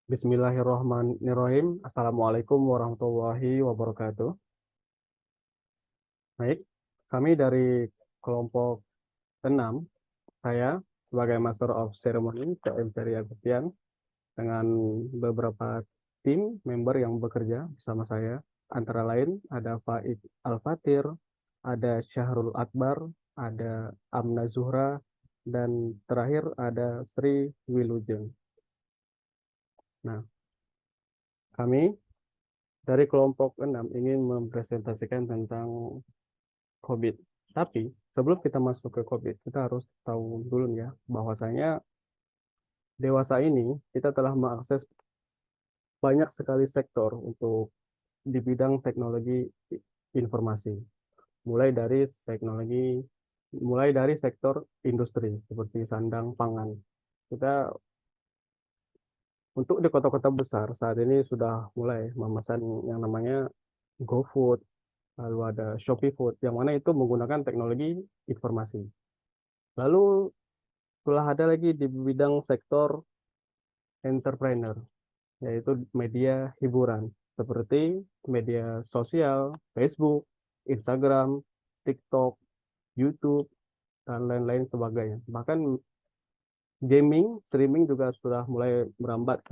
Bismillahirrahmanirrahim. Assalamualaikum warahmatullahi wabarakatuh. Baik, kami dari kelompok 6, saya sebagai Master of Ceremony PM Ferry Agustian dengan beberapa tim member yang bekerja bersama saya. Antara lain ada Faid Al-Fatir, ada Syahrul Akbar, ada Amna Zuhra, dan terakhir ada Sri Wilujeng. Nah, kami dari kelompok 6 ingin mempresentasikan tentang COVID. Tapi sebelum kita masuk ke COVID, kita harus tahu dulu ya bahwasanya dewasa ini kita telah mengakses banyak sekali sektor untuk di bidang teknologi informasi. Mulai dari teknologi, mulai dari sektor industri seperti sandang pangan. Kita untuk di kota-kota besar saat ini sudah mulai memesan yang namanya GoFood, lalu ada Shopee Food, yang mana itu menggunakan teknologi informasi. Lalu telah ada lagi di bidang sektor entrepreneur, yaitu media hiburan, seperti media sosial, Facebook, Instagram, TikTok, YouTube, dan lain-lain sebagainya. Bahkan gaming, streaming juga sudah mulai merambat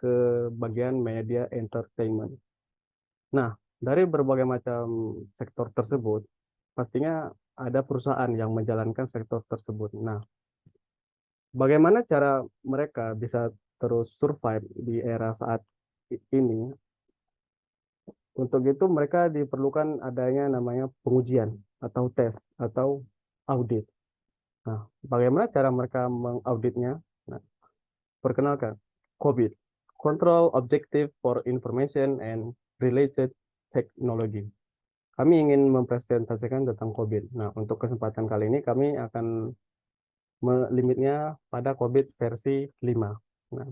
ke bagian media entertainment. Nah, dari berbagai macam sektor tersebut, pastinya ada perusahaan yang menjalankan sektor tersebut. Nah, bagaimana cara mereka bisa terus survive di era saat ini? Untuk itu mereka diperlukan adanya namanya pengujian atau tes atau audit. Nah, bagaimana cara mereka mengauditnya? Nah, perkenalkan, COVID, Control Objective for Information and Related Technology. Kami ingin mempresentasikan tentang COVID. Nah, untuk kesempatan kali ini kami akan melimitnya pada COVID versi 5. Nah,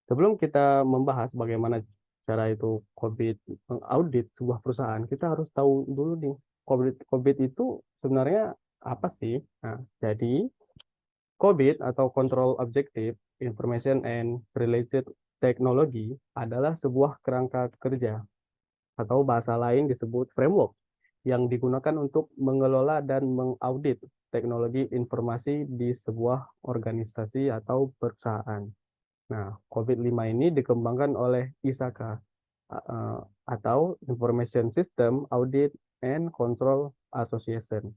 sebelum kita membahas bagaimana cara itu COVID mengaudit sebuah perusahaan, kita harus tahu dulu nih, COVID itu sebenarnya apa sih? Nah, jadi COVID atau Control Objective Information and Related Technology adalah sebuah kerangka kerja atau bahasa lain disebut framework yang digunakan untuk mengelola dan mengaudit teknologi informasi di sebuah organisasi atau perusahaan. Nah, COVID-5 ini dikembangkan oleh ISACA atau Information System Audit and Control Association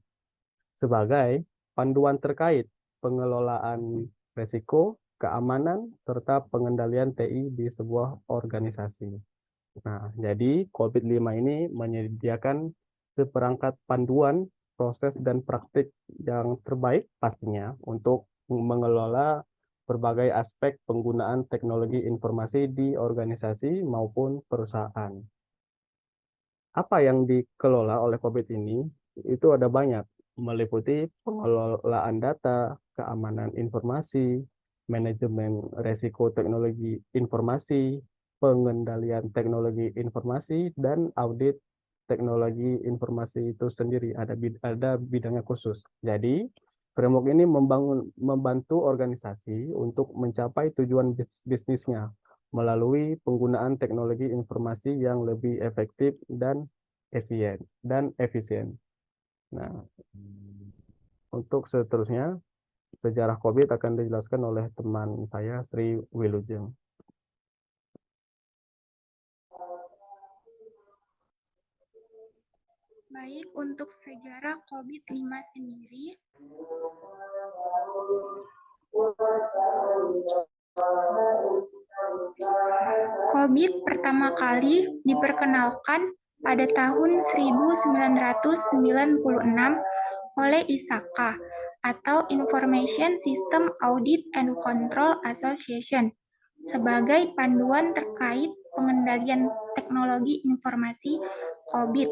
sebagai panduan terkait pengelolaan risiko, keamanan, serta pengendalian TI di sebuah organisasi. Nah, jadi COVID-5 ini menyediakan seperangkat panduan, proses, dan praktik yang terbaik pastinya untuk mengelola berbagai aspek penggunaan teknologi informasi di organisasi maupun perusahaan. Apa yang dikelola oleh COVID ini? Itu ada banyak, meliputi pengelolaan data, keamanan informasi, manajemen resiko teknologi informasi, pengendalian teknologi informasi, dan audit teknologi informasi itu sendiri. Ada bidangnya khusus. Jadi, framework ini membantu organisasi untuk mencapai tujuan bisnisnya melalui penggunaan teknologi informasi yang lebih efektif dan efisien. Nah, untuk seterusnya, sejarah COVID akan dijelaskan oleh teman saya, Sri Wilujeng. Baik, untuk sejarah COVID-5 sendiri, COVID pertama kali diperkenalkan pada tahun 1996 oleh ISACA atau Information System Audit and Control Association sebagai panduan terkait pengendalian teknologi informasi COVID.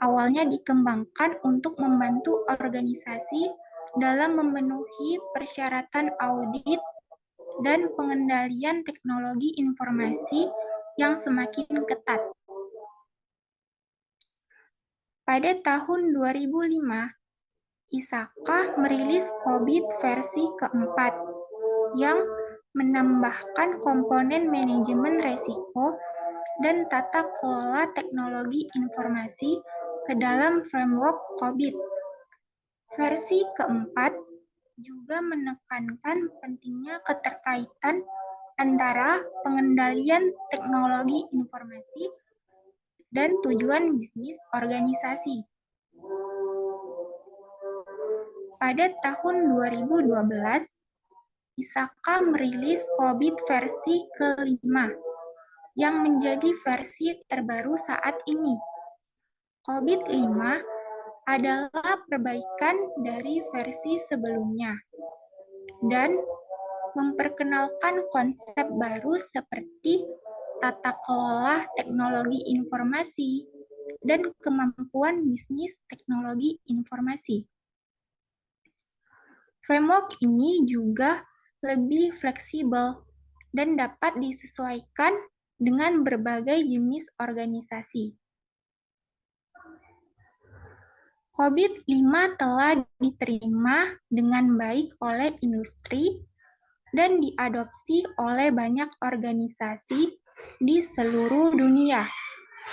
Awalnya dikembangkan untuk membantu organisasi dalam memenuhi persyaratan audit dan pengendalian teknologi informasi yang semakin ketat. Pada tahun 2005, ISACA merilis COVID versi keempat yang menambahkan komponen manajemen resiko dan tata kelola teknologi informasi ke dalam framework COBIT. Versi keempat juga menekankan pentingnya keterkaitan antara pengendalian teknologi informasi dan tujuan bisnis organisasi. Pada tahun 2012, ISAKA merilis COBIT versi kelima, yang menjadi versi terbaru saat ini. COBIT 5 adalah perbaikan dari versi sebelumnya, dan memperkenalkan konsep baru seperti tata kelola teknologi informasi dan kemampuan bisnis teknologi informasi. Framework ini juga lebih fleksibel dan dapat disesuaikan dengan berbagai jenis organisasi. COBIT 5 telah diterima dengan baik oleh industri dan diadopsi oleh banyak organisasi di seluruh dunia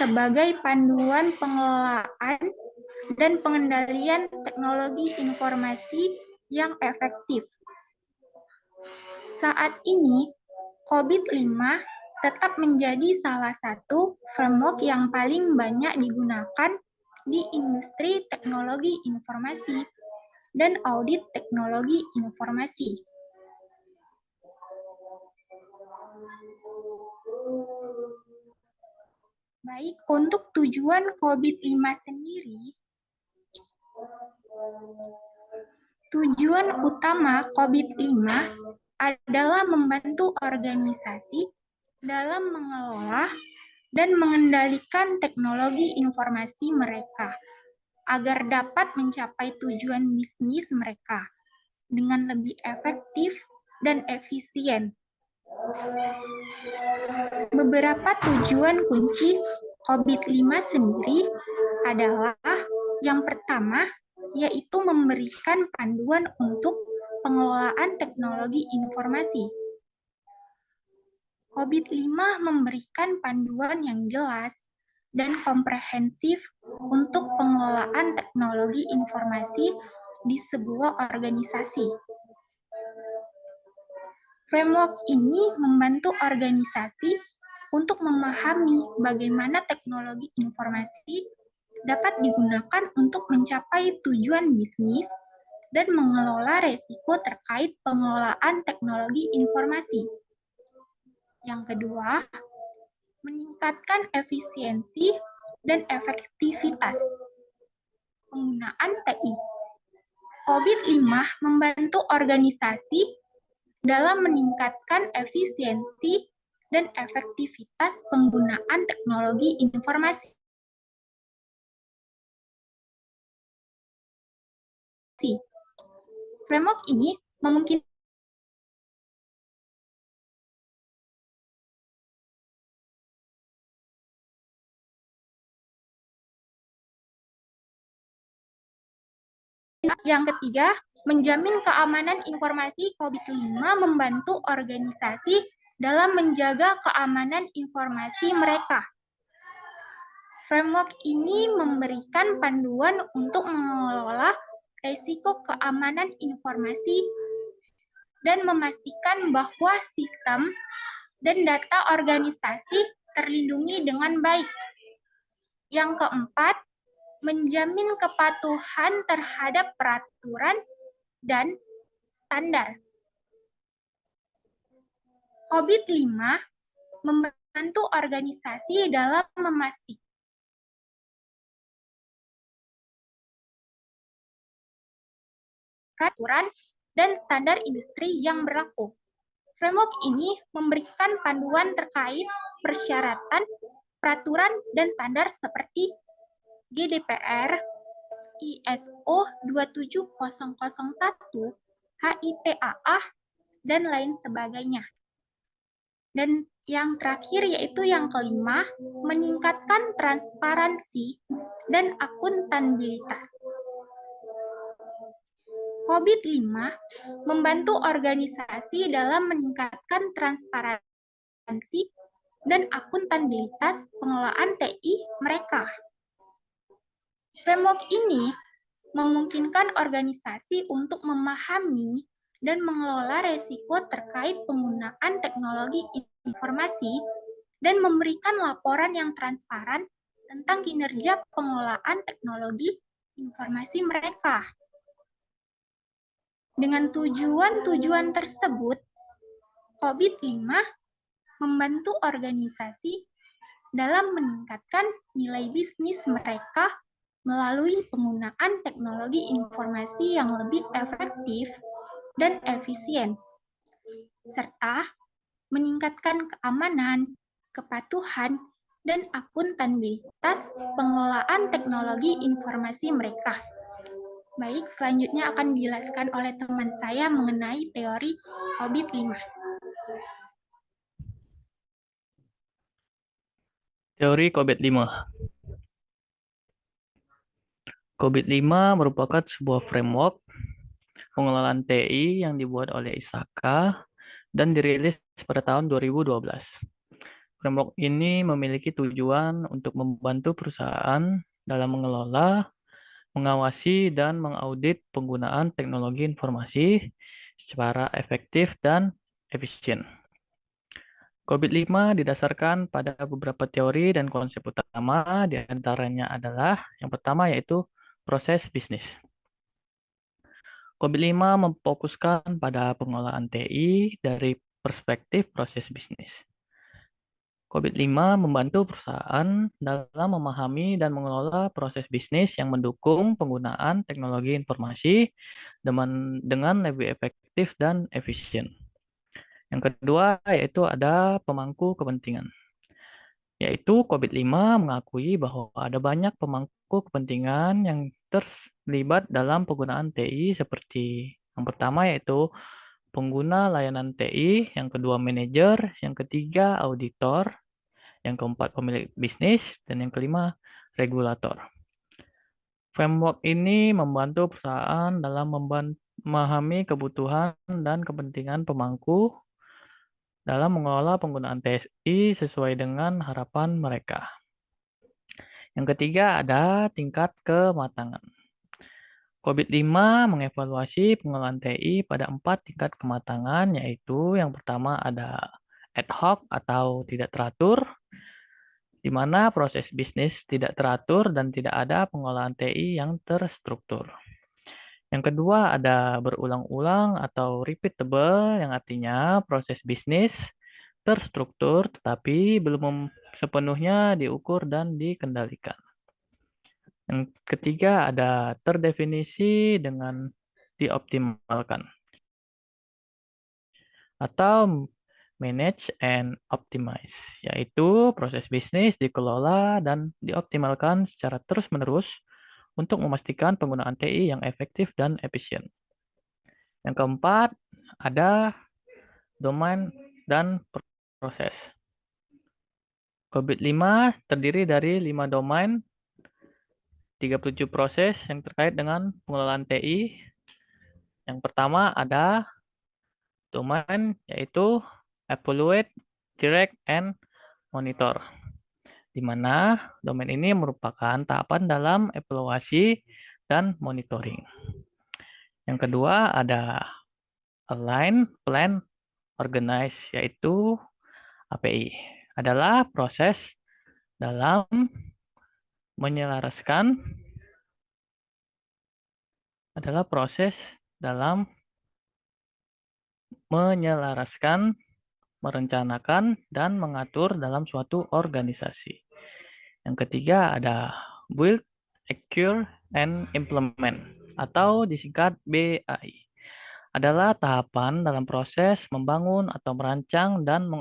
sebagai panduan pengelolaan dan pengendalian teknologi informasi yang efektif. Saat ini, COBIT 5 tetap menjadi salah satu framework yang paling banyak digunakan di industri teknologi informasi dan audit teknologi informasi. Baik, untuk tujuan COBIT 5 sendiri, tujuan utama COBIT 5 adalah membantu organisasi dalam mengelola dan mengendalikan teknologi informasi mereka agar dapat mencapai tujuan bisnis mereka dengan lebih efektif dan efisien. Beberapa tujuan kunci COBIT 5 sendiri adalah yang pertama, yaitu memberikan panduan untuk pengelolaan teknologi informasi. COBIT 5 memberikan panduan yang jelas dan komprehensif untuk pengelolaan teknologi informasi di sebuah organisasi. Framework ini membantu organisasi untuk memahami bagaimana teknologi informasi dapat digunakan untuk mencapai tujuan bisnis dan mengelola resiko terkait pengelolaan teknologi informasi. Yang kedua, meningkatkan efisiensi dan efektivitas penggunaan TI. COBIT 5 membantu organisasi dalam meningkatkan efisiensi dan efektivitas penggunaan teknologi informasi. Framework ini memungkinkan yang ketiga, menjamin keamanan informasi. COBIT 5 membantu organisasi dalam menjaga keamanan informasi mereka. Framework ini memberikan panduan untuk mengelola risiko keamanan informasi dan memastikan bahwa sistem dan data organisasi terlindungi dengan baik. Yang keempat, menjamin kepatuhan terhadap peraturan dan standar. COBIT 5 membantu organisasi dalam memastikan aturan dan standar industri yang berlaku. Framework ini memberikan panduan terkait persyaratan, peraturan, dan standar seperti GDPR, ISO 27001, HIPAA, dan lain sebagainya. Dan yang terakhir yaitu yang kelima, meningkatkan transparansi dan akuntabilitas. COVID-5 membantu organisasi dalam meningkatkan transparansi dan akuntabilitas pengelolaan TI mereka. Framework ini memungkinkan organisasi untuk memahami dan mengelola resiko terkait penggunaan teknologi informasi dan memberikan laporan yang transparan tentang kinerja pengelolaan teknologi informasi mereka. Dengan tujuan-tujuan tersebut, COVID-5 membantu organisasi dalam meningkatkan nilai bisnis mereka melalui penggunaan teknologi informasi yang lebih efektif dan efisien, serta meningkatkan keamanan, kepatuhan, dan akuntabilitas pengelolaan teknologi informasi mereka. Baik, selanjutnya akan dijelaskan oleh teman saya mengenai teori COVID-5. Teori COVID-5. COVID-5 merupakan sebuah framework pengelolaan TI yang dibuat oleh ISAKA dan dirilis pada tahun 2012. Framework ini memiliki tujuan untuk membantu perusahaan dalam mengelola, mengawasi, dan mengaudit penggunaan teknologi informasi secara efektif dan efisien. COVID-5 didasarkan pada beberapa teori dan konsep utama, di antaranya adalah yang pertama yaitu proses bisnis. COVID-5 memfokuskan pada pengelolaan TI dari perspektif proses bisnis. COVID-5 membantu perusahaan dalam memahami dan mengelola proses bisnis yang mendukung penggunaan teknologi informasi dengan lebih efektif dan efisien. Yang kedua yaitu ada pemangku kepentingan. Yaitu COVID-5 mengakui bahwa ada banyak pemangku kepentingan yang terlibat dalam penggunaan TI seperti yang pertama yaitu pengguna layanan TI, yang kedua manajer, yang ketiga auditor, yang keempat pemilik bisnis, dan yang kelima regulator. Framework ini membantu perusahaan dalam memahami kebutuhan dan kepentingan pemangku dalam mengelola penggunaan TI sesuai dengan harapan mereka. Yang ketiga ada tingkat kematangan. COVID-5 mengevaluasi pengelolaan TI pada 4 tingkat kematangan, yaitu yang pertama ada ad hoc atau tidak teratur, di mana proses bisnis tidak teratur dan tidak ada pengolahan TI yang terstruktur. Yang kedua ada berulang-ulang atau repeatable, yang artinya proses bisnis terstruktur tetapi belum sepenuhnya diukur dan dikendalikan. Yang ketiga ada terdefinisi dengan dioptimalkan atau manage and optimize, yaitu proses bisnis dikelola dan dioptimalkan secara terus-menerus untuk memastikan penggunaan TI yang efektif dan efisien. Yang keempat, ada domain dan proses. COVID-5 terdiri dari 5 domain, 37 proses yang terkait dengan pengelolaan TI. Yang pertama ada domain yaitu evaluate, direct, and monitor, di mana domain ini merupakan tahapan dalam evaluasi dan monitoring. Yang kedua ada align, plan, organize, yaitu API. Adalah proses dalam menyelaraskan, merencanakan, dan mengatur dalam suatu organisasi. Yang ketiga ada build, acquire, and implement, atau disingkat BAI. Adalah tahapan dalam proses membangun atau merancang dan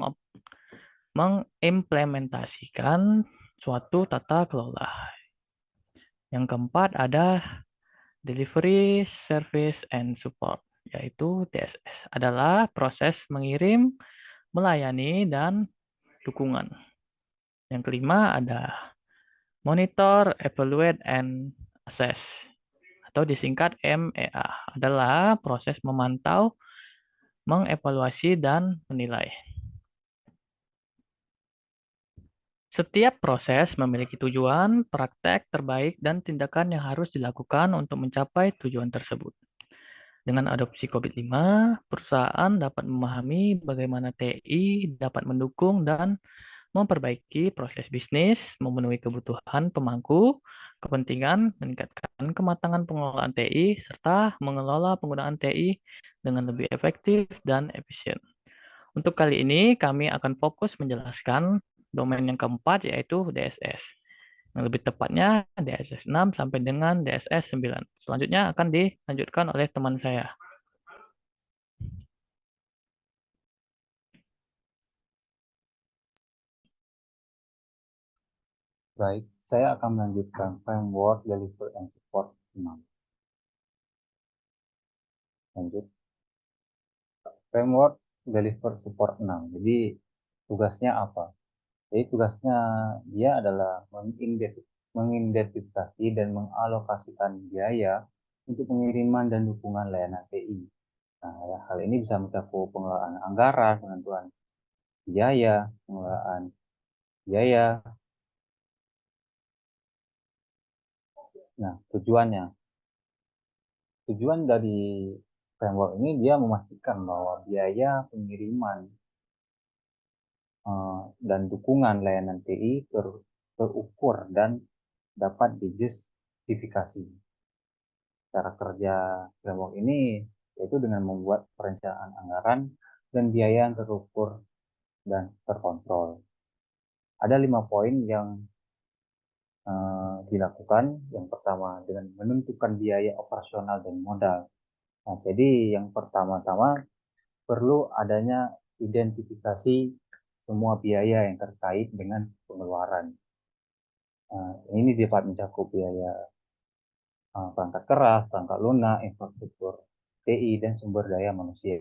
mengimplementasikan suatu tata kelola. Yang keempat ada delivery, service, and support, yaitu DSS. Adalah proses mengirim, melayani, dan dukungan. Yang kelima ada monitor, evaluate, and assess, atau disingkat MEA, adalah proses memantau, mengevaluasi, dan menilai. Setiap proses memiliki tujuan, praktek terbaik, dan tindakan yang harus dilakukan untuk mencapai tujuan tersebut. Dengan adopsi COVID-5, perusahaan dapat memahami bagaimana TI dapat mendukung dan memperbaiki proses bisnis, memenuhi kebutuhan pemangku kepentingan, meningkatkan kematangan pengelolaan TI, serta mengelola penggunaan TI dengan lebih efektif dan efisien. Untuk kali ini, kami akan fokus menjelaskan domain yang keempat, yaitu DSS. Yang lebih tepatnya DSS 6 sampai dengan DSS 9. Selanjutnya akan dilanjutkan oleh teman saya. Baik, saya akan melanjutkan framework deliver and support 6. Lanjut. Framework deliver support 6. Jadi tugasnya apa? Jadi tugasnya dia adalah mengidentifikasi dan mengalokasikan biaya untuk pengiriman dan dukungan layanan TI. Nah, hal ini bisa mencakup pengelolaan anggaran, penentuan biaya, pengelolaan biaya. Nah, tujuan dari framework ini dia memastikan bahwa biaya pengiriman dan dukungan layanan TI terukur dan dapat dijustifikasi. Cara kerja framework ini yaitu dengan membuat perencanaan anggaran dan biaya yang terukur dan terkontrol. Ada 5 poin yang dilakukan. Yang pertama dengan menentukan biaya operasional dan modal. Nah, jadi yang pertama-tama perlu adanya identifikasi semua biaya yang terkait dengan pengeluaran. Ini dapat mencakup biaya perangkat keras, perangkat lunak, infrastruktur TI, dan sumber daya manusia.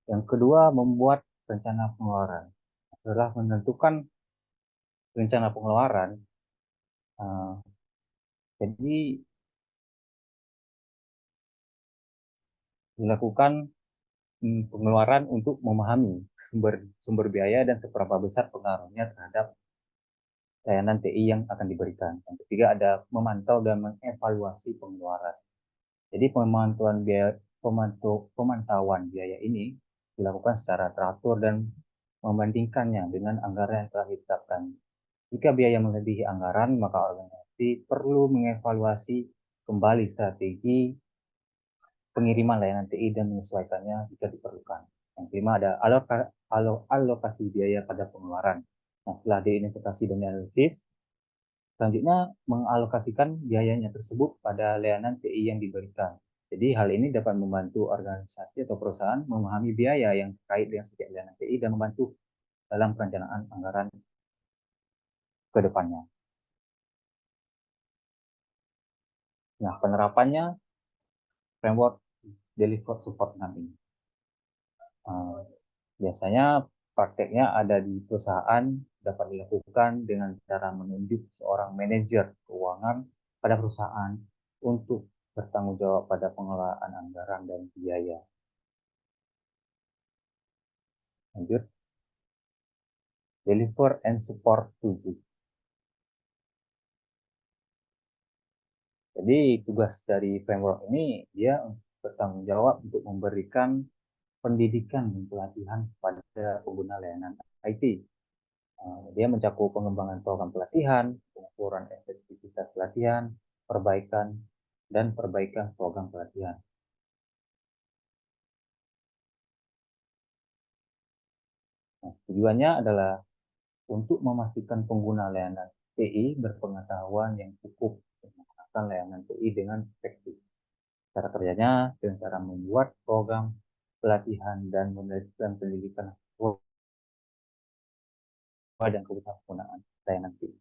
Yang kedua, membuat rencana pengeluaran. Setelah menentukan rencana pengeluaran, jadi dilakukan pengeluaran untuk memahami sumber biaya dan seberapa besar pengaruhnya terhadap layanan TI yang akan diberikan. Yang ketiga ada memantau dan mengevaluasi pengeluaran. Jadi pemantauan biaya ini dilakukan secara teratur dan membandingkannya dengan anggaran yang telah ditetapkan. Jika biaya melebihi anggaran, maka organisasi perlu mengevaluasi kembali strategi pengiriman layanan TI dan menyesuaikannya jika diperlukan. Yang kelima ada alokasi biaya pada pengeluaran. Nah, setelah diidentifikasi dan dianalisis, selanjutnya mengalokasikan biayanya tersebut pada layanan TI yang diberikan. Jadi hal ini dapat membantu organisasi atau perusahaan memahami biaya yang terkait dengan setiap layanan TI dan membantu dalam perencanaan anggaran ke depannya. Nah, penerapannya framework deliver support nanti. Biasanya prakteknya ada di perusahaan dapat dilakukan dengan cara menunjuk seorang manajer keuangan pada perusahaan untuk bertanggung jawab pada pengelolaan anggaran dan biaya. Lanjut. Deliver and support 7. Jadi tugas dari framework ini dia bertanggung jawab untuk memberikan pendidikan dan pelatihan pada pengguna layanan IT. Dia mencakup pengembangan program pelatihan, pengukuran efektivitas pelatihan, perbaikan program pelatihan. Nah, tujuannya adalah untuk memastikan pengguna layanan TI berpengetahuan yang cukup menggunakan layanan TI dengan efektif. Cara kerjanya dengan cara membuat program pelatihan dan memberikan pendidikan dan kebutuhan penggunaan layanan TI.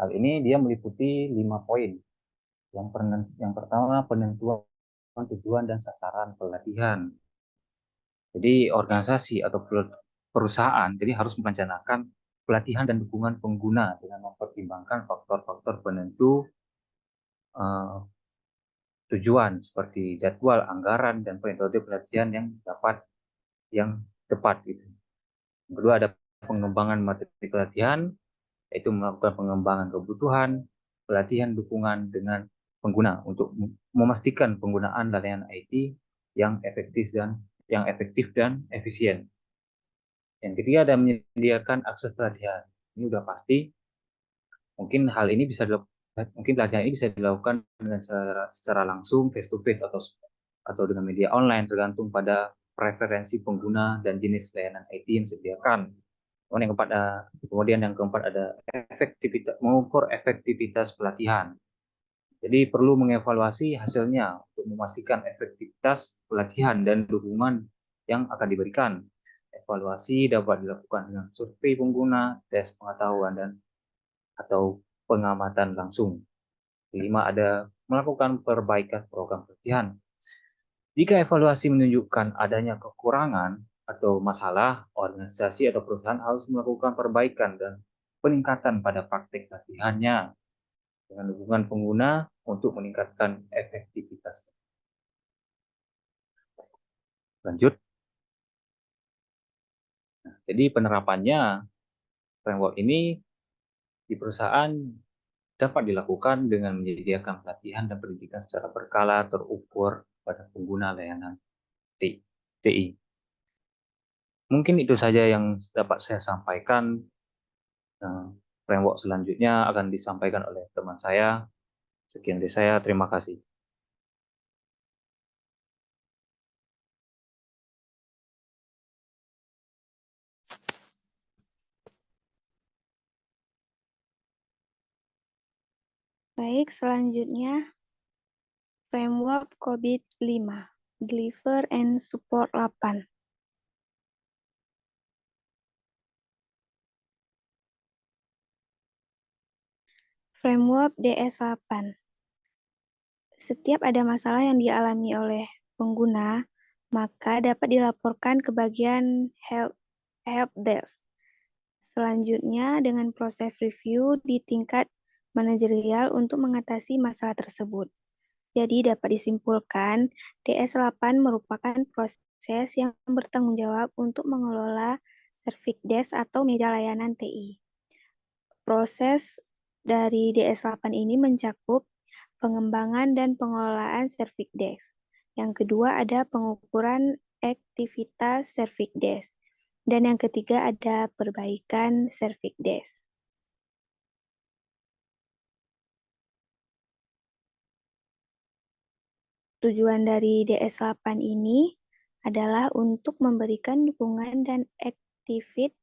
Hal ini dia meliputi 5 poin. Yang pertama penentuan tujuan dan sasaran pelatihan. Jadi organisasi atau perusahaan, jadi harus merencanakan pelatihan dan dukungan pengguna dengan mempertimbangkan faktor-faktor penentu tujuan seperti jadwal, anggaran, dan metode pelatihan yang tepat gitu. Yang kedua ada pengembangan materi pelatihan, yaitu melakukan pengembangan kebutuhan, pelatihan dukungan dengan pengguna untuk memastikan penggunaan layanan IT yang efektif dan efisien. Yang ketiga ada menyediakan akses pelatihan. Ini udah pasti. Mungkin pelatihan ini bisa dilakukan dengan secara langsung, face to face atau dengan media online, tergantung pada preferensi pengguna dan jenis layanan IT yang disediakan. Kemudian yang keempat ada mengukur efektivitas pelatihan. Jadi perlu mengevaluasi hasilnya untuk memastikan efektivitas pelatihan dan dukungan yang akan diberikan. Evaluasi dapat dilakukan dengan survei pengguna, tes pengetahuan atau pengamatan langsung. Kelima ada melakukan perbaikan program pelatihan. Jika evaluasi menunjukkan adanya kekurangan atau masalah, organisasi atau perusahaan harus melakukan perbaikan dan peningkatan pada praktik latihannya dengan dukungan pengguna untuk meningkatkan efektivitas. Lanjut. Nah, jadi penerapannya framework ini di perusahaan dapat dilakukan dengan menyediakan pelatihan dan pendidikan secara berkala terukur pada pengguna layanan TI. Mungkin itu saja yang dapat saya sampaikan. Framework selanjutnya akan disampaikan oleh teman saya. Sekian dari saya, terima kasih. Baik, selanjutnya Framework COBIT 5, Deliver and Support 8. Framework DS8. Setiap ada masalah yang dialami oleh pengguna, maka dapat dilaporkan ke bagian helpdesk. Selanjutnya, dengan proses review di tingkat manajerial untuk mengatasi masalah tersebut. Jadi dapat disimpulkan, DS8 merupakan proses yang bertanggung jawab untuk mengelola service desk atau meja layanan TI. Proses dari DS8 ini mencakup pengembangan dan pengelolaan service desk. Yang kedua ada pengukuran aktivitas service desk. Dan yang ketiga ada perbaikan service desk. Tujuan dari DS8 ini adalah untuk memberikan dukungan dan aktivitas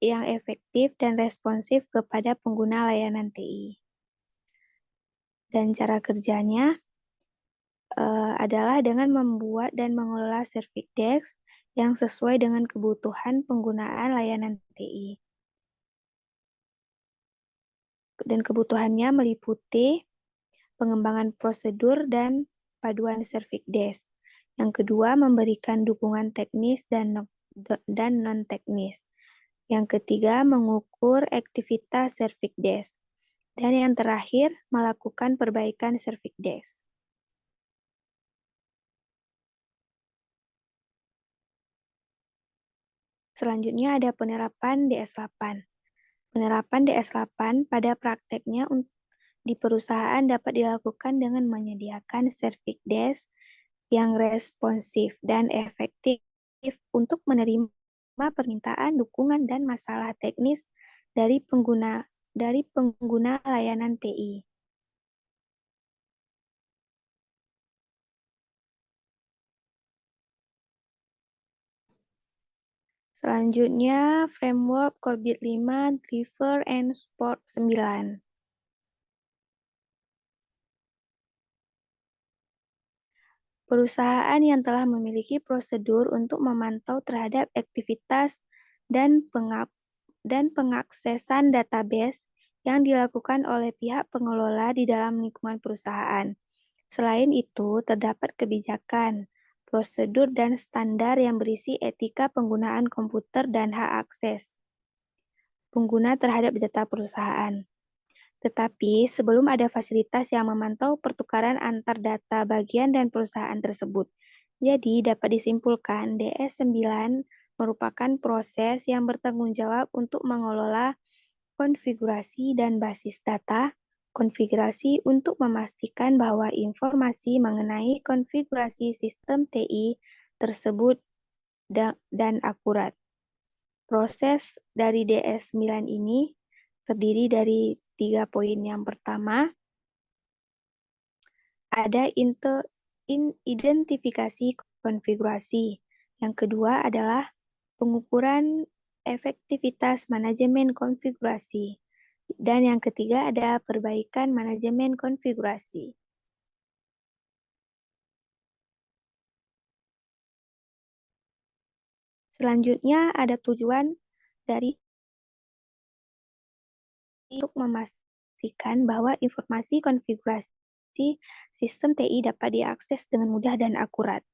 yang efektif dan responsif kepada pengguna layanan TI. Dan cara kerjanya adalah dengan membuat dan mengelola service desk yang sesuai dengan kebutuhan penggunaan layanan TI. Dan kebutuhannya meliputi pengembangan prosedur dan paduan service desk. Yang kedua, memberikan dukungan teknis dan non-teknis. Yang ketiga, mengukur aktivitas service desk. Dan yang terakhir, melakukan perbaikan service desk. Selanjutnya ada penerapan DS8. Penerapan DS8 pada prakteknya di perusahaan dapat dilakukan dengan menyediakan service desk yang responsif dan efektif untuk menerima permintaan, dukungan, dan masalah teknis dari pengguna layanan TI. Selanjutnya, Framework COBIT 5, Deliver and Support 9. Perusahaan yang telah memiliki prosedur untuk memantau terhadap aktivitas dan pengaksesan database yang dilakukan oleh pihak pengelola di dalam lingkungan perusahaan. Selain itu, terdapat kebijakan, prosedur, dan standar yang berisi etika penggunaan komputer dan hak akses pengguna terhadap data perusahaan. Tetapi sebelum ada fasilitas yang memantau pertukaran antar data bagian dan perusahaan tersebut. Jadi dapat disimpulkan DS9 merupakan proses yang bertanggung jawab untuk mengelola konfigurasi dan basis data, konfigurasi untuk memastikan bahwa informasi mengenai konfigurasi sistem TI tersebut dan akurat. Proses dari DS9 ini terdiri dari 3 poin. Yang pertama, ada identifikasi konfigurasi. Yang kedua adalah pengukuran efektivitas manajemen konfigurasi. Dan yang ketiga ada perbaikan manajemen konfigurasi. Selanjutnya ada tujuan dari untuk memastikan bahwa informasi konfigurasi sistem TI dapat diakses dengan mudah dan akurat.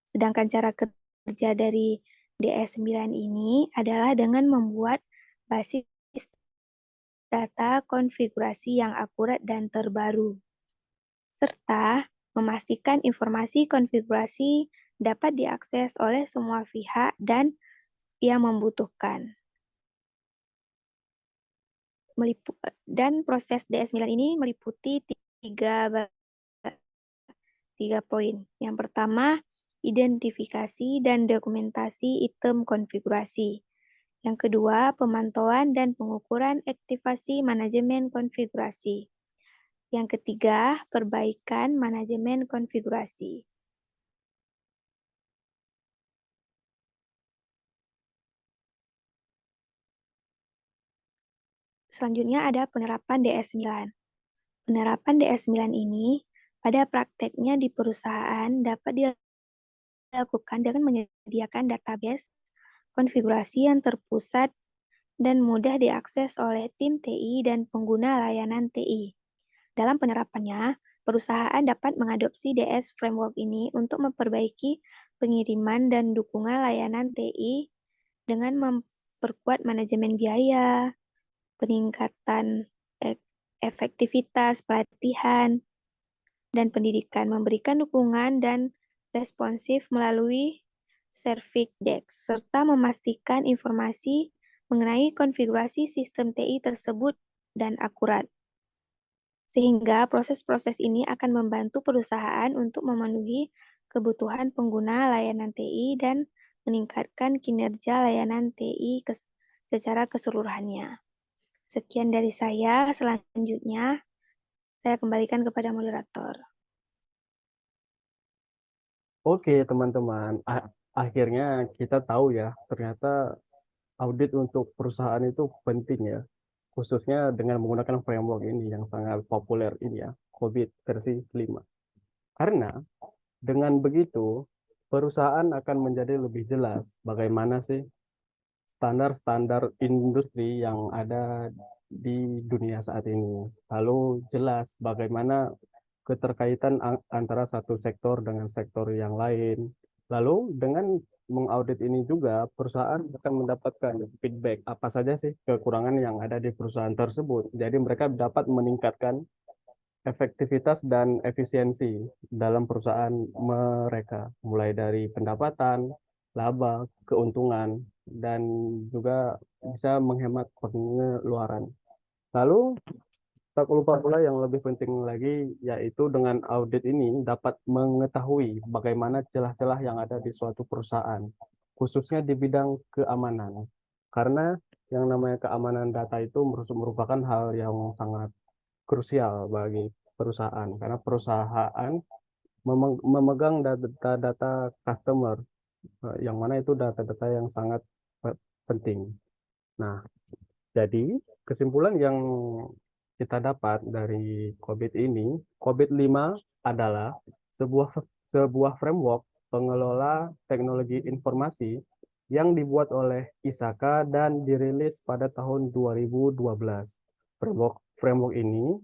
Sedangkan cara kerja dari DS9 ini adalah dengan membuat basis data konfigurasi yang akurat dan terbaru, serta memastikan informasi konfigurasi dapat diakses oleh semua pihak dan yang membutuhkan. Dan proses DS9 ini meliputi tiga poin. Yang pertama, identifikasi dan dokumentasi item konfigurasi. Yang kedua, pemantauan dan pengukuran aktivasi manajemen konfigurasi. Yang ketiga, perbaikan manajemen konfigurasi. Selanjutnya ada penerapan DS9. Penerapan DS9 ini pada prakteknya di perusahaan dapat dilakukan dengan menyediakan database konfigurasi yang terpusat dan mudah diakses oleh tim TI dan pengguna layanan TI. Dalam penerapannya, perusahaan dapat mengadopsi DS Framework ini untuk memperbaiki pengiriman dan dukungan layanan TI dengan memperkuat manajemen biaya, peningkatan efektivitas pelatihan, dan pendidikan, memberikan dukungan dan responsif melalui Service Desk, serta memastikan informasi mengenai konfigurasi sistem TI tersebut dan akurat. Sehingga proses-proses ini akan membantu perusahaan untuk memenuhi kebutuhan pengguna layanan TI dan meningkatkan kinerja layanan TI secara keseluruhannya. Sekian dari saya, selanjutnya saya kembalikan kepada moderator. Oke, teman-teman. Akhirnya kita tahu ya, ternyata audit untuk perusahaan itu penting ya. Khususnya dengan menggunakan framework ini yang sangat populer ini ya, COVID versi 5. Karena dengan begitu, perusahaan akan menjadi lebih jelas bagaimana sih standar-standar industri yang ada di dunia saat ini. Lalu jelas bagaimana keterkaitan antara satu sektor dengan sektor yang lain. Lalu dengan mengaudit ini juga perusahaan akan mendapatkan feedback apa saja sih kekurangan yang ada di perusahaan tersebut. Jadi mereka dapat meningkatkan efektivitas dan efisiensi dalam perusahaan mereka, mulai dari pendapatan, laba, keuntungan, dan juga bisa menghemat pengeluaran. Lalu tak lupa pula yang lebih penting lagi, yaitu dengan audit ini dapat mengetahui bagaimana celah-celah yang ada di suatu perusahaan, khususnya di bidang keamanan. Karena yang namanya keamanan data itu merupakan hal yang sangat krusial bagi perusahaan, karena perusahaan memegang data-data customer, yang mana itu data-data yang sangat penting. Nah, jadi kesimpulan yang kita dapat dari COVID ini, COVID-5 adalah sebuah framework pengelola teknologi informasi yang dibuat oleh ISAKA dan dirilis pada tahun 2012. Framework ini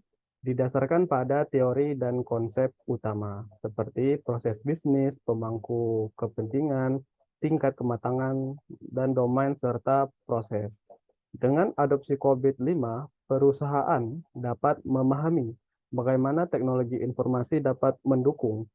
didasarkan pada teori dan konsep utama, seperti proses bisnis, pemangku kepentingan, tingkat kematangan, dan domain serta proses. Dengan adopsi COVID-5, perusahaan dapat memahami bagaimana teknologi informasi dapat mendukung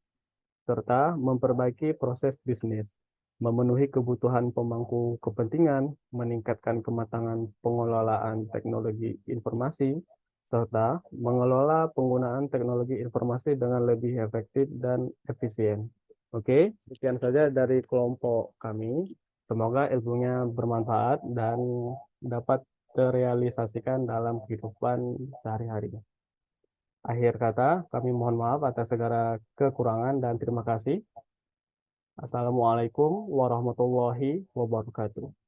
serta memperbaiki proses bisnis, memenuhi kebutuhan pemangku kepentingan, meningkatkan kematangan pengelolaan teknologi informasi, serta mengelola penggunaan teknologi informasi dengan lebih efektif dan efisien. Oke, sekian saja dari kelompok kami. Semoga ilmunya bermanfaat dan dapat terrealisasikan dalam kehidupan sehari-hari. Akhir kata, kami mohon maaf atas segala kekurangan dan terima kasih. Assalamualaikum warahmatullahi wabarakatuh.